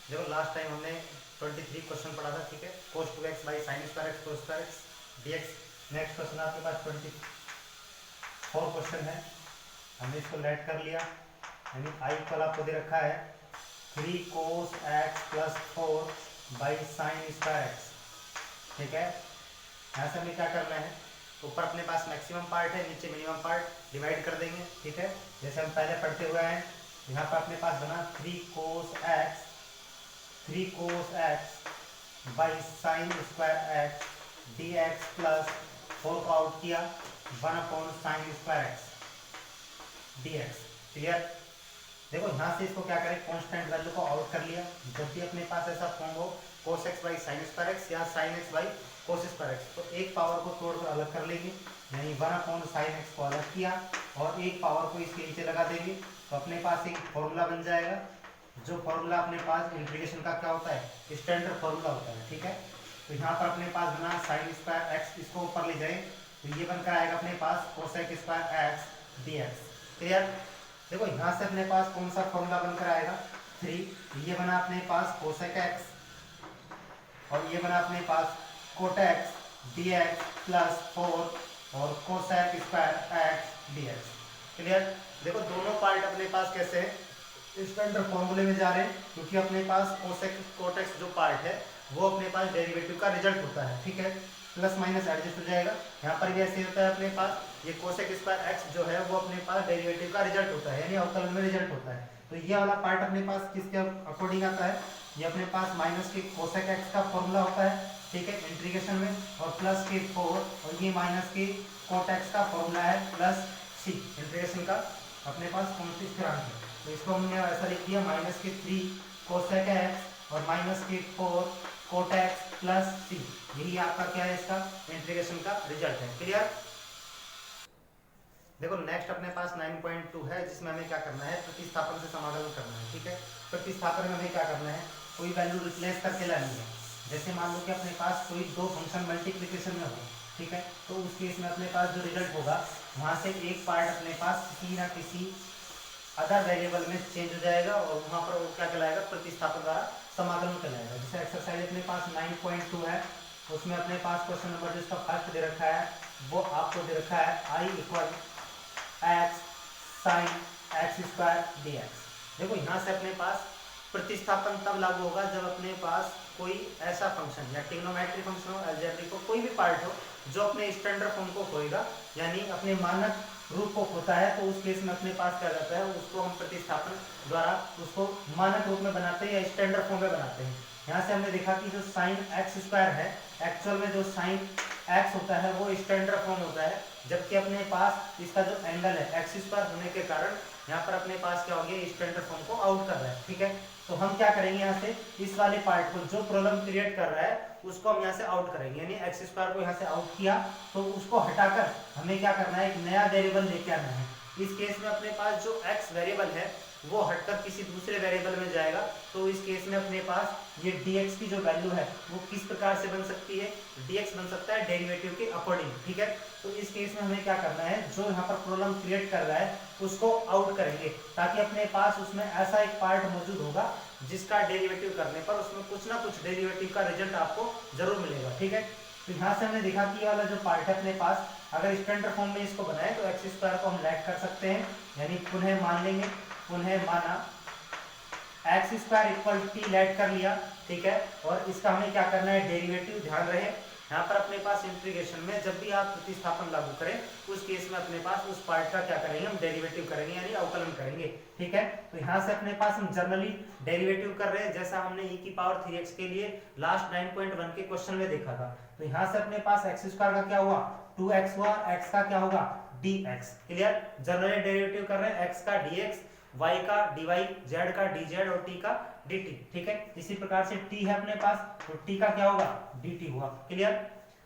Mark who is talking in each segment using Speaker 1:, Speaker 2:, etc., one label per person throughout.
Speaker 1: देखो last time हमने 23 question पढ़ा था, ठीक है। cos 2x by sine square x cos square x dx। Next question आपके पास 24 क्वेश्चन है। हमने इसको लेट कर लिया, यानी आई इक्वल आपको दे रखा है 3 cos x plus 4 by sine square x, ठीक है। यहाँ से हमें क्या करना है, ऊपर अपने पास मैक्सिमम पार्ट है, नीचे मिनिमम पार्ट, डिवाइड कर देंगे, ठीक है। जैसे हम पहले पढ़ते हुए हैं, यहाँ पर अपने पास बना 3 cos x by sine square x d x plus 4 को आउट किया 1 upon sine square x d x. Clear. देखो यहाँ से इसको क्या करें, कांस्टेंट वैल्यू को आउट कर लिया। जब भी अपने पास ऐसा फॉर्म हो cos x by sine square x या sin x by cos square x, तो एक पावर को तोड़कर अलग कर लेंगे, यानी 1 अपॉन साइन एक्स को अलग किया और एक पावर को इसके नीचे लगा देंगे, तो अपने पास एक फॉर्मूला बन जाएगा। जो फॉर्मूला अपने पास इंटीग्रेशन का क्या होता है, स्टैंडर्ड फॉर्मूला होता है, ठीक है। तो यहाँ पर अपने पास बना साइन स्क्वायर एक्स, इसको ऊपर ले जाए तो ये बनकर आएगा अपने पास cosec square x d x. Clear. देखो यहाँ से अपने पास कौन सा फॉर्मूला बनकर आएगा, 3, ये बना अपने पास कोसेक एक्स और ये बना अपने पास कोटेक्स डी एक्स प्लस 4 और cosec square x d x. Clear. देखो दोनों पार्ट अपने पास कैसे है, स्टैंडर्ड फॉर्मूले में जा रहे हैं, क्योंकि अपने पास कोसेक कोटेक्स जो पार्ट है वो अपने पास डेरिवेटिव का रिजल्ट होता है, ठीक है। प्लस माइनस एडजस्ट हो जाएगा। यहाँ पर भी ऐसे होता है अपने पास, ये कोसेक स्क्वायर एक्स जो है वो अपने पास डेरिवेटिव का रिजल्ट होता है, यानी अवकलन में रिजल्ट होता है। तो ये वाला पार्ट अपने पास किसके अकॉर्डिंग आता है, ये अपने पास माइनस के कोसेक एक्स का फॉर्मूला होता है, ठीक है, इंटीग्रेशन में, और प्लस के 4 और ये माइनस के कोटेक्स का फॉर्मूला है प्लस सी इंटीग्रेशन का अपने पास कौन सी स्थिरांक है। तो इसको हमने ऐसा लिख दिया माइनस के 3 कोसेक एक्स और माइनस के 4 कोटेक्स प्लस सी, यही आपका क्या है, इसका इंटीग्रेशन का रिजल्ट है। क्लियर। देखो नेक्स्ट अपने पास 9.2 है, जिसमें हमें क्या करना है, प्रतिस्थापन से समाकलन करना है, ठीक है। प्रतिस्थापन में हमें क्या करना है, कोई वैल्यू रिप्लेस करके लानी है। जैसे मान लो कि अपने पास कोई दो फंक्शन मल्टीप्लिकेशन में हो, ठीक है, तो उस केस में अपने पास जो रिजल्ट होगा वहां से एक पार्ट अपने पास किसी ना किसी अदर वेरिएबल में चेंज हो जाएगा और वहां पर वो क्या कहलाएगा, प्रतिस्थापन द्वारा समाकलन कहलाएगा। जैसे एक्सरसाइज अपने पास 9.2 है, उसमें अपने पास क्वेश्चन नंबर जिसका फर्स्ट दे रखा है वो आपको दे रखा है I equal x sine x square d x. देखो यहाँ से अपने पास प्रतिस्थापन तब लागू होगा जब अपने पास कोई ऐसा फंक्शन या ट्रिग्नोमेट्रिक फंक्शन हो, अलजेब्रिक हो, कोई भी पार्ट हो जो अपने स्टैंडर्ड फॉर्म को खोएगा, यानी अपने मानक रूप को खोता है, तो उस केस में अपने पास क्या जाता है, उसको हम प्रतिस्थापन द्वारा उसको मानक रूप में बनाते हैं या स्टैंडर्ड फॉर्म में बनाते हैं। यहाँ से हमने देखा कि जो साइन एक्स स्क्वायर है, एक्चुअल में जो साइन एक्स होता है वो स्टैंडर्ड फॉर्म होता है, जबकि अपने पास इसका जो एंगल है एक्स स्क्वायर होने के कारण यहाँ पर अपने पास क्या हो गया, स्टैंडर्ड फॉर्म को आउट कर रहा है, ठीक है। तो हम क्या करेंगे, यहाँ से इस वाले पार्ट को जो प्रॉब्लम क्रिएट कर रहा है उसको हम यहाँ से आउट करेंगे, यानी एक्स स्क्वायर को यहाँ से आउट किया, तो उसको हटाकर हमें क्या करना है, एक नया वेरिएबल लेके आना है। इस केस में अपने पास जो एक्स वेरिएबल है वो हटकर किसी दूसरे वेरिएबल में जाएगा, तो इस केस में अपने पास ये dx की जो वैल्यू है वो किस प्रकार से बन सकती है, dx बन सकता है डेरिवेटिव के अकॉर्डिंग, ठीक है। तो इस केस में हमें क्या करना है, जो यहाँ पर प्रॉब्लम क्रिएट कर रहा है उसको आउट करेंगे, ताकि अपने पास उसमें ऐसा एक पार्ट मौजूद होगा जिसका डेरिवेटिव करने पर उसमें कुछ ना कुछ डेरिवेटिव का रिजल्ट आपको जरूर मिलेगा, ठीक है। तो यहाँ से हमने देखा कि ये वाला जो पार्ट है अपने पास, अगर स्टैंडर्ड फॉर्म में इसको बनाए तो एक्स स्क्वायर को हम लेट कर सकते हैं, यानी पुनः मान लेंगे, पुनः माना x square equal t let कर लिया, ठीक है। और इसका हमें क्या करना है, डेरिवेटिव, ध्यान रहे यहाँ पर अपने पास इंटीग्रेशन में जब भी आप प्रतिस्थापन लागू करें उस केस में अपने पास उस पार्ट का क्या करेंगे, हम डेरिवेटिव करेंगे, यानी अवकलन करेंगे, ठीक है। तो यहाँ से अपने पास हम जनरली डेरिवेटिव कर रहे हैं, जैसा हमने e की पावर 3x के लिए लास्ट 9.1 के क्वेश्चन में देखा था। तो यहाँ से अपने पास एक्स स्क्वायर का क्या हुआ, 2x हुआ, x का क्या होगा, dx। क्लियर। जनरली डेरिवेटिव कर रहे हैं, x का dx, y का dy, z का dz और t का dt, ठीक है। इसी प्रकार से t है अपने पास, तो t का क्या होगा, dt हुआ। क्लियर।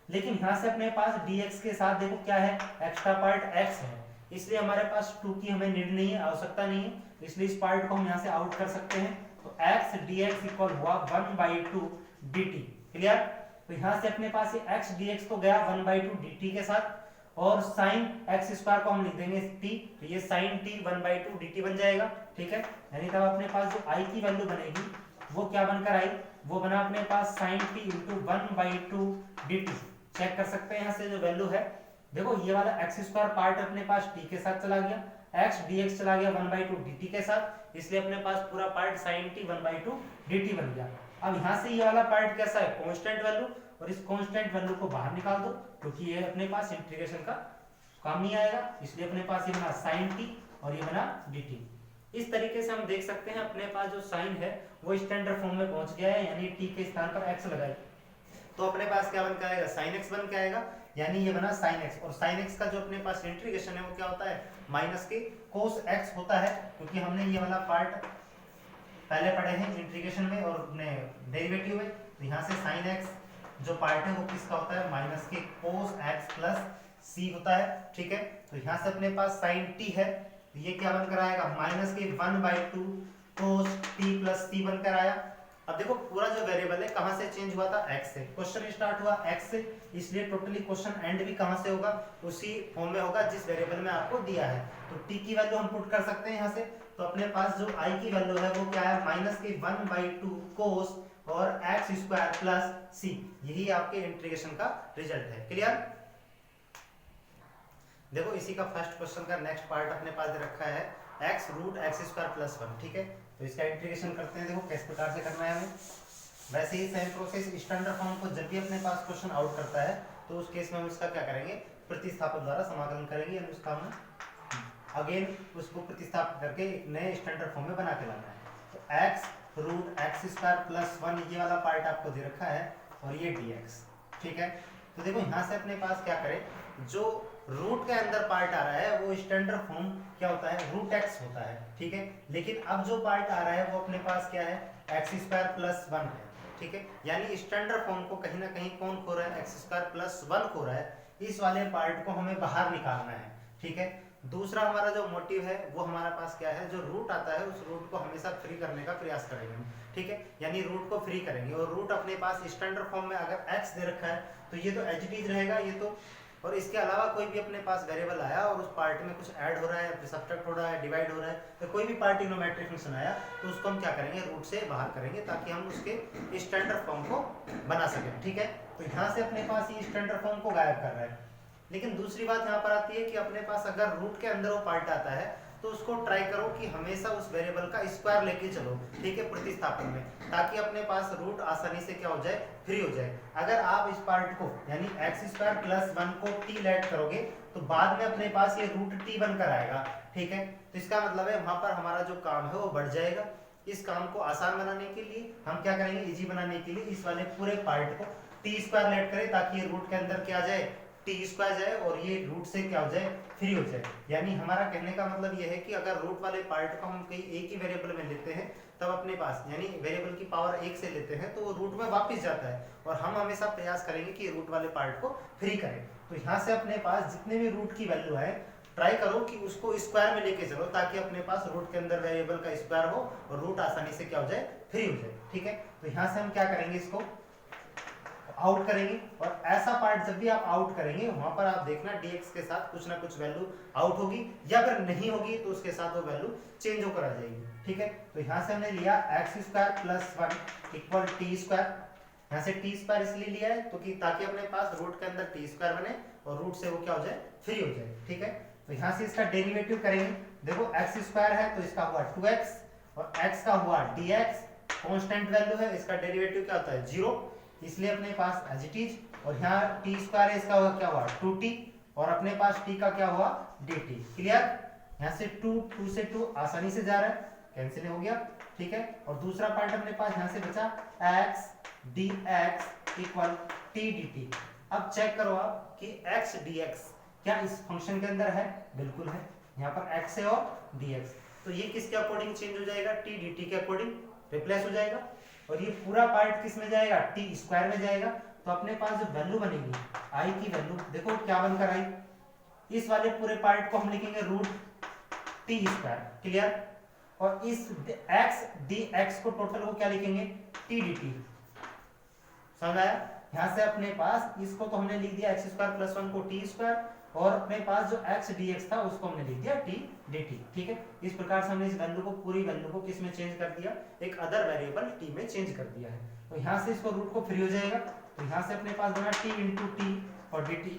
Speaker 1: लेकिन यहाँ से अपने पास dx के साथ देखो क्या है, एक्स्ट्रा पार्ट x है, इसलिए हमारे पास 2 की हमें नीड नहीं है, आवश्यकता नहीं है, इसलिए इस पार्ट को हम यहाँ से आउट कर सकते हैं। तो x dx इक्वल हुआ 1/2 dt। क्लियर। तो यहाँ से अपने पास ये x dx तो गया 1/2 dt के साथ, और साइन एक्स स्क्वायर को हम लिख देंगे t, तो ये साइन t 1/2 dt बन जाएगा, ठीक है। यानी तब अपने पास जो i की वैल्यू बनेगी वो क्या बनकर आई, वो बना अपने पास sin t into 1/2 dt। Check कर सकते हैं यहाँ से जो वैल्यू है, देखो ये वाला एक्स स्क्वायर पार्ट अपने पास t के साथ चला गया, x dx चला गया 1/2 dt के साथ, इसलिए अपने पास पूरा पार्ट sin t 1/2 dt बन गया। अब यहाँ से ये वाला पार्ट कैसा है, कांस्टेंट वैल्यू, और इस कांस्टेंट वैल्यू को बाहर निकाल दो क्योंकि ये अपने पास इंटीग्रेशन का काम नहीं आएगा, इसलिए अपने पास ये बना sin t और ये बना dt। इस तरीके से हम देख सकते हैं अपने पास जो साइन है वो स्टैंडर्ड फॉर्म में पहुंच गया है, यानी t के स्थान पर x लगाए तो अपने पास क्या बन के आएगा, sin x बन के आएगा, यानी ये बना sin x। और sin x का जो अपने पास इंटीग्रेशन है वो क्या होता है, माइनस के cos x होता है, क्योंकि हमने ये वाला पार्ट पहले पढ़े हैं इंटीग्रेशन में और अपने डेरिवेटिव में। तो यहाँ से sin x जो पार्ट है वो किसका होता है, माइनस के cos x प्लस c होता है, ठीक है। तो यहाँ से अपने पास sin t है, तो ये क्या बनकर आएगा, माइनस के 1/2 cos t प्लस c बनकर आया। अब देखो पूरा जो वेरिएबल है कहां से चेंज हुआ था, x से। क्वेश्चन स्टार्ट हुआ x से, इसलिए टोटली क्वेश्चन एंड भी कहां से होगा, उसी फॉर्म में होगा जिस वेरिएबल में आपको दिया है। तो t की वैल्यू हम पुट कर सकते हैं यहाँ से, तो अपने पास जो i की वैल्यू है वो क्या है, माइनस के 1/2 cos और x स्क्वायर प्लस c, यही आपके इंटीग्रेशन का रिजल्ट है। क्लियर। देखो इसी का फर्स्ट क्वेश्चन का नेक्स्ट पार्ट अपने पास दे रखा है x root x square plus 1, ठीक है। तो इसका इंटीग्रेशन करते हैं, देखो किस प्रकार से करना है हमें। वैसे ही सेम प्रोसेस स्टैंडर्ड फॉर्म को जब भी अपने पास क्वेश्चन आउट करता है तो उस केस में हम इसका क्या करेंगे, प्रतिस्थापन द्वारा समाकलन करेंगे, यानी उसका हम अगेन उसको प्रतिस्थापित करके एक नए स्टैंडर्ड फॉर्म में बना के लाना है। तो x root x square plus 1 ये वाला पार्ट आपको दे रखा है और ये dx, ठीक है। तो देखो यहाँ से अपने पास क्या करें, जो रूट के अंदर पार्ट आ रहा है वो स्टैंडर्ड फॉर्म क्या होता है, रूट एक्स होता है, ठीक है। लेकिन अब जो पार्ट आ रहा है वो अपने पास क्या है, एक्स स्क्वायर प्लस 1 है, ठीक है। यानी स्टैंडर्ड फॉर्म को कहीं ना कहीं कौन खो रहा है, एक्स स्क्वायर प्लस 1 खो रहा है। इस वाले पार्ट को हमें बाहर निकालना है, ठीक है। दूसरा हमारा जो मोटिव है वो हमारा पास क्या है, जो रूट आता है उस रूट को हमेशा फ्री करने का प्रयास करेंगे हम, ठीक है। यानी रूट को फ्री करेंगे, और रूट अपने पास स्टैंडर्ड फॉर्म में अगर x दे रखा है तो ये तो एज इट इज रहेगा ये तो, और इसके अलावा कोई भी अपने पास वेरिएबल आया और उस पार्ट में कुछ ऐड हो रहा है, सब्ट्रैक्ट हो रहा है, डिवाइड हो रहा है, तो कोई भी पार्ट ट्रिग्नोमेट्रिक फंक्शन आया तो उसको हम क्या करेंगे, रूट से बाहर करेंगे ताकि हम उसके स्टैंडर्ड फॉर्म को बना सकें, ठीक है। तो यहाँ से अपने पास ये स्टैंडर्ड फॉर्म को गायब कर रहा है। लेकिन दूसरी बात यहाँ पर आती है कि अपने पास अगर रूट के अंदर वो पार्ट आता है तो उसको ट्राई करो कि हमेशा उस वेरिएबल का स्क्वायर लेके चलो, ठीक है, प्रतिस्थापन में, ताकि अपने पास रूट आसानी से क्या हो जाए, फ्री हो जाए। अगर आप इस पार्ट को यानी एक्स स्क्वायर प्लस 1 को t लेट करोगे तो बाद में अपने पास ये रूट t बनकर आएगा, ठीक है। तो इसका मतलब है वहां पर हमारा जो काम है वो बढ़ जाएगा। इस काम को आसान बनाने के लिए हम क्या करेंगे, इजी बनाने के लिए इस वाले पूरे पार्ट को t स्क्वायर लेट करें ताकि ये रूट के अंदर क्या जाए, टी स्क्वायर जाए और ये रूट से क्या हो जाए, फ्री हो जाए। यानी हमारा कहने का मतलब ये है कि अगर रूट वाले पार्ट को हम कहीं एक ही वेरिएबल में लेते हैं तब अपने पास यानी वेरिएबल की पावर 1 से लेते हैं तो वो रूट में वापस जाता है, और हम हमेशा प्रयास करेंगे कि रूट वाले पार्ट को फ्री करें। तो यहाँ से अपने पास जितने भी रूट की वैल्यू है ट्राई करो कि उसको स्क्वायर में लेके चलो ताकि अपने पास रूट के अंदर वेरिएबल का स्क्वायर हो और रूट आसानी से क्या हो जाए, फ्री हो जाए, ठीक है। तो यहाँ से हम क्या करेंगे, इसको आउट करेंगे, और ऐसा पार्ट जब भी आप आउट करेंगे वहां पर आप देखना dx के साथ कुछ ना कुछ वैल्यू आउट होगी, या अगर नहीं होगी तो उसके साथ वो वैल्यू चेंज होकर आ जाएगी, ठीक है। तो यहाँ से हमने लिया x square plus 1 equal T square. यहाँ से टी स्क्वायर इसलिए लिया है तो कि ताकि अपने पास रूट के अंदर टी स्क्वायर बने और रूट से वो क्या हो जाए, फ्री हो जाए, ठीक है। तो यहाँ से इसका डेरिवेटिव करेंगे। देखो एक्स स्क्वायर है तो इसका हुआ 2x और x का हुआ dx, कांस्टेंट वैल्यू है, इसका डेरिवेटिव क्या होता है, 0, इसलिए अपने पास एज इट इज। और यहाँ टी स्क्वायर है, इसका हुआ क्या हुआ 2t, और अपने पास t का क्या हुआ dt। क्लियर। यहाँ से 2 से 2 आसानी से जा रहा है, कैंसिल हो गया, ठीक है। और दूसरा पार्ट अपने पास यहाँ से बचा x dx equal t dt। अब चेक करो आप कि x dx क्या इस फंक्शन के अंदर है, बिल्कुल है, यहाँ पर x है और dx, तो ये किसके अकॉर्डिंग चेंज हो जाएगा, t dt के अकॉर्डिंग रिप्लेस हो जाएगा, और ये पूरा पार्ट किस में जाएगा, टी स्क्वायर में जाएगा। तो अपने पास जो वैल्यू बनेगी आई की वैल्यू देखो क्या बनकर आई, इस वाले पूरे पार्ट को हम लिखेंगे रूट टी स्क्वायर, क्लियर। और इस x dx को टोटल को क्या लिखेंगे, टी dt। समझ आया। यहाँ से अपने पास इसको तो हमने लिख दिया एक्स स्क्वायर प्लस 1 को टी स्क्वायर, और अपने पास जो x dx था उसको हमने लिख दिया t dt। ठीक है, इस प्रकार से हमने इस वैल्यू को, पूरी वैल्यू को किस में चेंज कर दिया, एक अदर वेरिएबल t में चेंज कर दिया है। तो यहाँ से इसको रूट को फ्री हो जाएगा, तो यहाँ से अपने पास बना t इंटू टी और dt,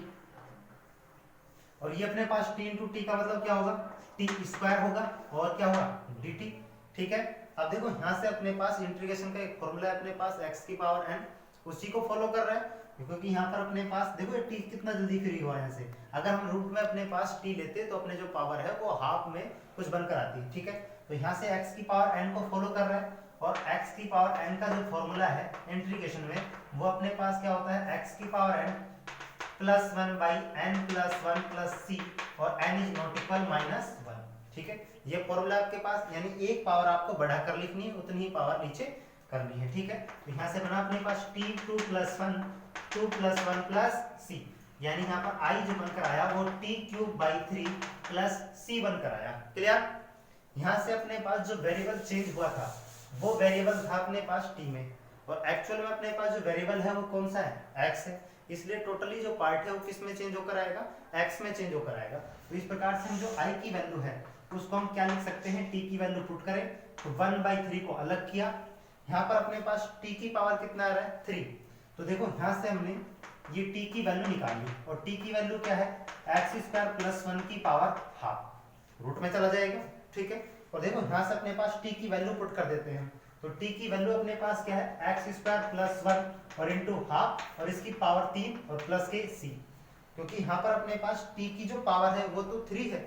Speaker 1: और ये अपने पास t इंटू टी का मतलब क्या होगा, t स्क्वायर होगा और क्या होगा dt। ठीक है, अब देखो यहाँ से अपने पास इंटीग्रेशन का एक फॉर्मूला है अपने पास x की पावर n, उसी को फॉलो कर रहा है, क्योंकि यहाँ पर अपने पास देखो ये t कितना जल्दी फ्री हुआ है यहाँ से। अगर हम रूट में अपने पास t लेते तो अपने जो पावर है वो हाफ में कुछ बनकर आती। ठीक है, तो यहाँ से x की पावर n को फॉलो कर रहा है, और x की पावर n का जो फॉर्मूला है इंटीग्रेशन में वो अपने पास क्या होता है, x की power n plus 1 by n plus 1 plus c, और n is not equal minus 1। ठीक है, ये फॉर्मूला आपके पास, यानी एक पावर आपको बढ़ा कर लिखनी है, उतनी ही पावर नीचे करनी है। ठीक है, तो यहाँ से बना अपने पास t2 plus 1 2 plus 1 plus c, यानी यहाँ पर i जो बनकर आया वो t cube by 3 plus c बनकर आया। क्लियर, यहाँ से अपने पास जो वेरिएबल चेंज हुआ था वो वेरिएबल था अपने पास t में, और एक्चुअल में अपने पास जो वेरिएबल है वो कौन सा है, x है, इसलिए टोटली जो पार्ट है वो किस में चेंज होकर आएगा, x में चेंज होकर आएगा। तो इस प्रकार से हम जो i की वैल्यू है उसको हम क्या लिख सकते हैं, t की वैल्यू पुट करें तो 1/3 को अलग किया, यहाँ पर अपने पास t की पावर कितना आ रहा है 3, तो देखो यहाँ से हमने ये t की वैल्यू निकाली, और t की वैल्यू क्या है, x स्क्वायर प्लस 1 की पावर हाफ, रूट में चला जाएगा। ठीक है, और देखो यहाँ से अपने पास t की वैल्यू पुट कर देते हैं, तो t की वैल्यू अपने पास क्या है, x स्क्वायर प्लस 1 और इंटू हाफ, और इसकी पावर 3 और प्लस के c, क्योंकि यहाँ पर अपने पास t की जो पावर है वो तो 3 है,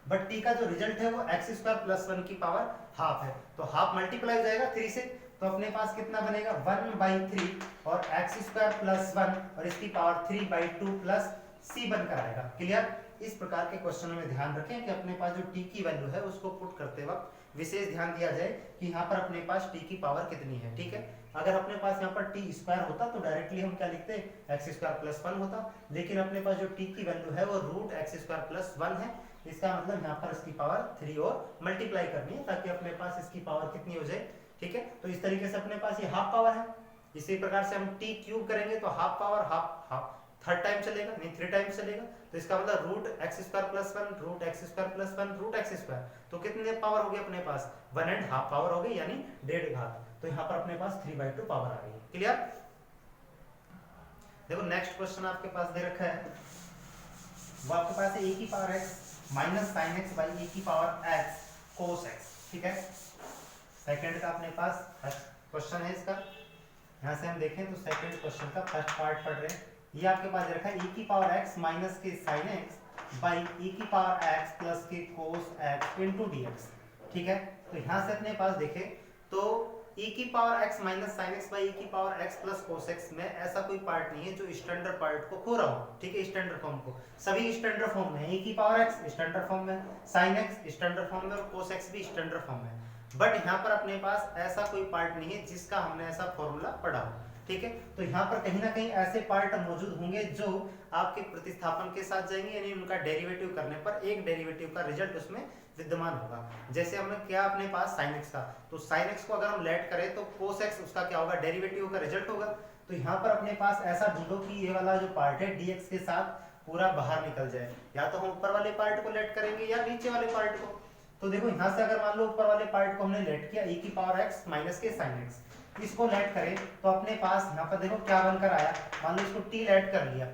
Speaker 1: बट t का जो रिजल्ट है वो x स्क्वायर प्लस 1 की पावर हाफ है, तो हाफ मल्टीप्लाई हो जाएगा 3 से, तो अपने पास कितना बनेगा 1/3 और x स्क्वायर प्लस 1 और इसकी पावर 3/2 प्लस c बनकर आएगा। क्लियर, इस प्रकार के क्वेश्चनों में ध्यान रखें कि अपने पास जो t की वैल्यू है उसको पुट करते वक्त विशेष ध्यान दिया जाए कि यहाँ पर अपने पास t की पावर कितनी है। ठीक है, अगर अपने पास यहाँ पर t स्क्वायर होता तो डायरेक्टली हम क्या लिखते, x स्क्वायर प्लस 1 होता, लेकिन अपने पास जो t की वैल्यू है वो रूट x स्क्वायर प्लस 1 है, इसका मतलब यहाँ पर इसकी पावर 3 और मल्टीप्लाई करनी है ताकि अपने पास इसकी पावर कितनी हो जाए। ठीक है, तो इस तरीके से अपने पास ये हाफ पावर है, इसी प्रकार से हम t क्यूब करेंगे तो half power half half third time चलेगा, नहीं 3 टाइम्स चलेगा, तो इसका मतलब root x square plus 1 root x square plus 1 root x square, तो कितने पावर हो गए अपने पास 1.5 पावर हो गई, यानी 1.5 घात, तो यहाँ पर अपने पास 3/2 पावर आ गई। क्लियर, देखो नेक्स्ट क्वेश्चन आपके पास दे रखा है, वो आपके पास है a की power x minus sine x by a की पावर x कोस x। ठीक है, सेकंड का अपने पास क्वेश्चन है इसका, यहाँ से हम देखें तो सेकंड क्वेश्चन का फर्स्ट पार्ट पढ़ रहे हैं, ये आपके पास रखा है e की पावर x माइनस के साइन x बाई e की पावर x प्लस के कोस x इंटू dx। ठीक है, तो यहाँ से अपने पास देखें तो e की power x minus sine x by e की power x plus cos x में ऐसा कोई पार्ट नहीं है जो स्टैंडर्ड पार्ट को खो रहा हो। ठीक है, स्टैंडर्ड फॉर्म को, सभी स्टैंडर्ड फॉर्म में, e की पावर x स्टैंडर्ड फॉर्म में, साइन x स्टैंडर्ड फॉर्म में और कोस x भी स्टैंडर्ड फॉर्म में, बट यहाँ पर अपने पास ऐसा कोई पार्ट नहीं है जिसका हमने ऐसा फॉर्मूला पढ़ा हो। ठीक है, तो यहाँ पर कहीं ना कहीं ऐसे पार्ट मौजूद होंगे जो आपके प्रतिस्थापन के साथ जाएंगे, यानी उनका डेरिवेटिव करने पर एक डेरिवेटिव का रिजल्ट उसमें विद्यमान होगा। जैसे हमने क्या अपने पास sin x था, तो sin x को अगर हम लेट करें तो cos x उसका क्या होगा, डेरिवेटिव का रिजल्ट होगा। तो यहाँ पर अपने पास ऐसा ढूंढो कि ये वाला जो पार्ट है dx के साथ पूरा बाहर निकल जाए, या तो हम ऊपर वाले पार्ट को लेट करेंगे या नीचे वाले पार्ट को। तो देखो यहाँ से अगर मान लो ऊपर वाले पार्ट को हमने लेट किया e की पावर x माइनस के sin x, इसको लेट करें तो अपने पास यहाँ पर देखो क्या बनकर आया, मान लो इसको t लेट कर लिया।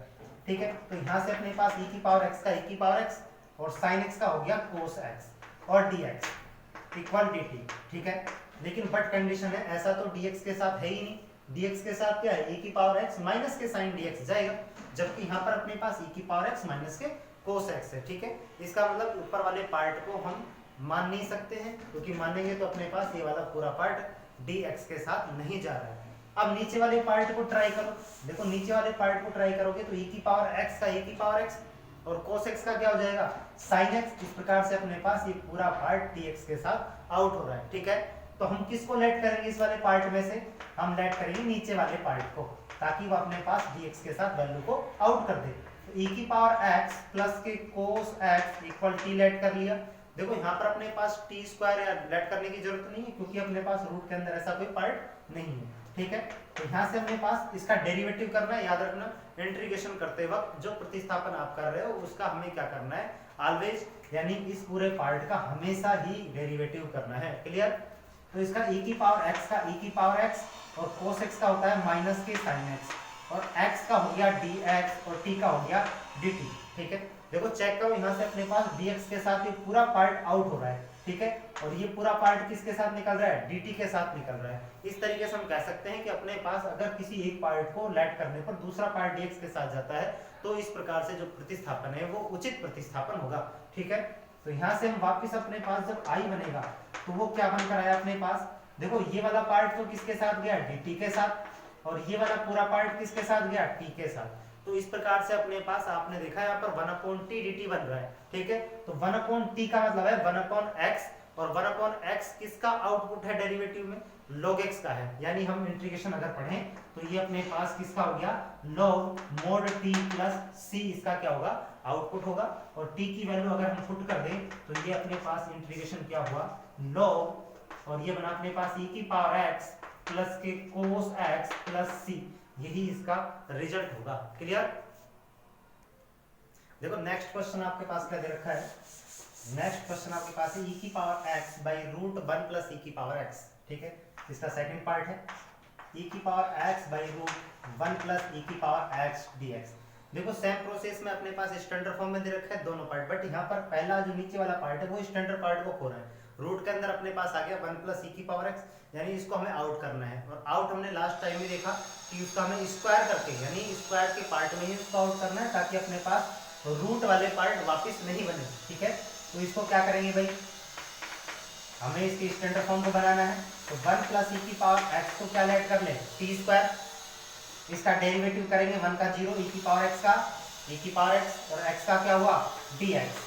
Speaker 1: ठीक है, तो यहाँ से अपने पास e की पावर x का e की पावर x और sin x का हो गया cos x और dx इक्वल dt। ठीक है, लेकिन बट कंडीशन है, ऐसा तो dx के साथ है ही नहीं, dx के साथ क्या है, e की पावर x माइनस के sin dx जाएगा, जबकि यहाँ पर अपने पास e की पावर x माइनस के cos x है। ठीक है, इसका मतलब ऊपर वाले पार्ट को हम मान नहीं सकते हैं, क्योंकि मानेंगे तो अपने पास ये वाला पूरा पार्ट dx के साथ नहीं जा रहा है। अब नीचे वाले पार्ट को ट्राई करो, देखो नीचे वाले पार्ट को ट्राई करोगे तो e की पावर x का e की पावर x और cos x का क्या हो जाएगा sin x। इस प्रकार से अपने पास ये पूरा पार्ट dx के साथ आउट हो रहा है। ठीक है, तो हम किसको लेट करेंगे इस वाले पार्ट में से, हम लेट करेंगे नीचे वाले पार्ट को, ताकि वो अपने पास dx के साथ वैल्यू को आउट कर दे। तो e की पावर x प्लस के cos x equal t let कर लिया। देखो यहाँ पर अपने पास t स्क्वायर या लेट करने की जरूरत नहीं है, क्योंकि अपने पास रूट के अंदर ऐसा कोई पार्ट नहीं है। ठीक है। तो यहाँ से अपने पास इसका डेरिवेटिव करना है, याद रखना इंटीग्रेशन करते वक्त जो प्रतिस्थापन आप कर रहे हो उसका हमें क्या करना है, ऑलवेज, यानी इस पूरे पार्ट का हमेशा ही डेरिवेटिव करना है। क्लियर। तो इसका e की पावर x का e की पावर x और cos x का होता है माइनस के sin x, और x का हो गया dx और t का हो गया dt। ठीक है, देखो चेक करो यहाँ से अपने पास dx के साथ ये पूरा पार्ट आउट हो रहा है, ठीक है, और ये पूरा पार्ट किसके साथ निकल रहा है, dt के साथ निकल रहा है। इस तरीके से हम कह सकते हैं कि अपने पास अगर किसी एक पार्ट को लेट करने पर दूसरा पार्ट dx के साथ जाता है तो इस प्रकार से जो प्रतिस्थापन है वो उचित प्रतिस्थापन होगा। ठीक है, तो यहाँ से हम वापस अपने पास जब i बनेगा तो वो क्या बनकर आया अपने पास, देखो ये वाला पार्ट तो किसके साथ गया, dt के साथ, और ये वाला पूरा पार्ट किसके साथ गया, t के साथ। तो इस प्रकार से अपने पास आपने देखा यहाँ पर 1/t dt बन रहा है। ठीक है, तो 1/t का मतलब है 1/x, और 1/x किसका आउटपुट है डेरिवेटिव में, log x का है, यानी हम इंटीग्रेशन अगर पढ़ें तो ये अपने पास किसका हो गया, log mod t plus c, इसका क्या होगा, आउटपुट होगा। और t की वैल्यू अगर हम पुट कर दें तो ये अपने पास इंटीग्रेशन क्या हुआ, log, और ये बना अपने पास e की पावर x प्लस के cos x प्लस c, यही इसका रिजल्ट होगा। क्लियर। देखो नेक्स्ट क्वेश्चन आपके पास क्या दे रखा है, नेक्स्ट क्वेश्चन आपके पास है e की power x by root 1 plus e की पावर x। ठीक है, इसका सेकंड पार्ट है e की power x by root 1 plus e की पावर x dx। देखो सेम प्रोसेस में अपने पास स्टैंडर्ड फॉर्म में दे रखा है दोनों पार्ट, बट यहाँ पर पहला जो नीचे वाला पार्ट है वो स्टैंडर्ड पार्ट को खो रहा है। रूट के अंदर अपने पास आ गया 1 प्लस e की पावर x, यानी इसको हमें आउट करना है, और आउट हमने लास्ट टाइम में देखा कि उसका हमें स्क्वायर करके, यानी स्क्वायर के पार्ट में ही उसको आउट करना है ताकि अपने पास रूट वाले पार्ट वापस नहीं बने। ठीक है, तो इसको क्या करेंगे भाई, हमें इसके स्टैंडर्ड फॉर्म को बनाना है, तो 1 प्लस e की पावर x को क्या लेट कर ले, t स्क्वायर, इसका डेरिवेटिव करेंगे 1 का 0, e की पावर x का e की पावर x, और x का क्या हुआ dx,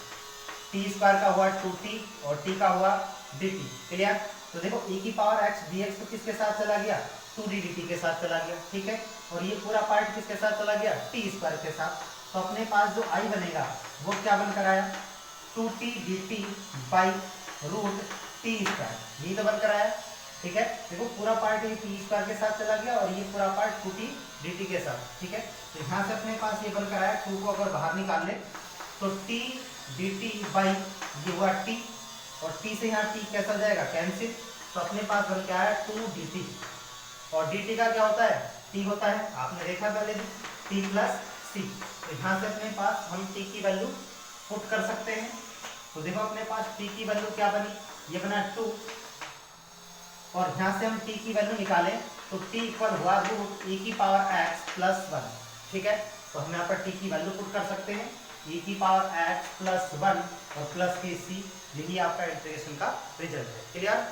Speaker 1: t स्क्वायर का हुआ 2t और t का हुआ dt। क्लियर। तो देखो e की पावर x dx तो किसके साथ चला गया, 2d dt के साथ चला गया। ठीक है, और ये पूरा पार्ट किसके साथ चला गया, t स्क्वायर के साथ। तो अपने पास जो i बनेगा वो क्या बनकर आया, 2t dt by root t square, यही तो बनकर आया। ठीक है, देखो पूरा पार्ट ये t स्क्वायर के साथ चला गया और ये पूरा पार्ट 2t dt के साथ। ठीक है, तो यहाँ से अपने पास ये बनकर आया, 2 को अगर बाहर निकाल ले तो t dt बाई ये हुआ t, और t से यहाँ t कैसा जाएगा, कैंसिल, तो अपने पास बन के आया 2 dt, और dt का क्या होता है, t होता है, आपने देखा पहले भी, t प्लस c। तो यहाँ से अपने पास हम t की वैल्यू पुट कर सकते हैं। तो देखो अपने पास t की वैल्यू क्या बनी, ये बना 2, और यहाँ से हम t की वैल्यू निकालें तो t इक्वल हुआ रूट e की पावर x प्लस 1। ठीक है, तो हम यहाँ पर t की वैल्यू पुट कर सकते हैं, e की पावर x प्लस 1 और प्लस के c, यही आपका इंटीग्रेशन का रिजल्ट है। क्लियर।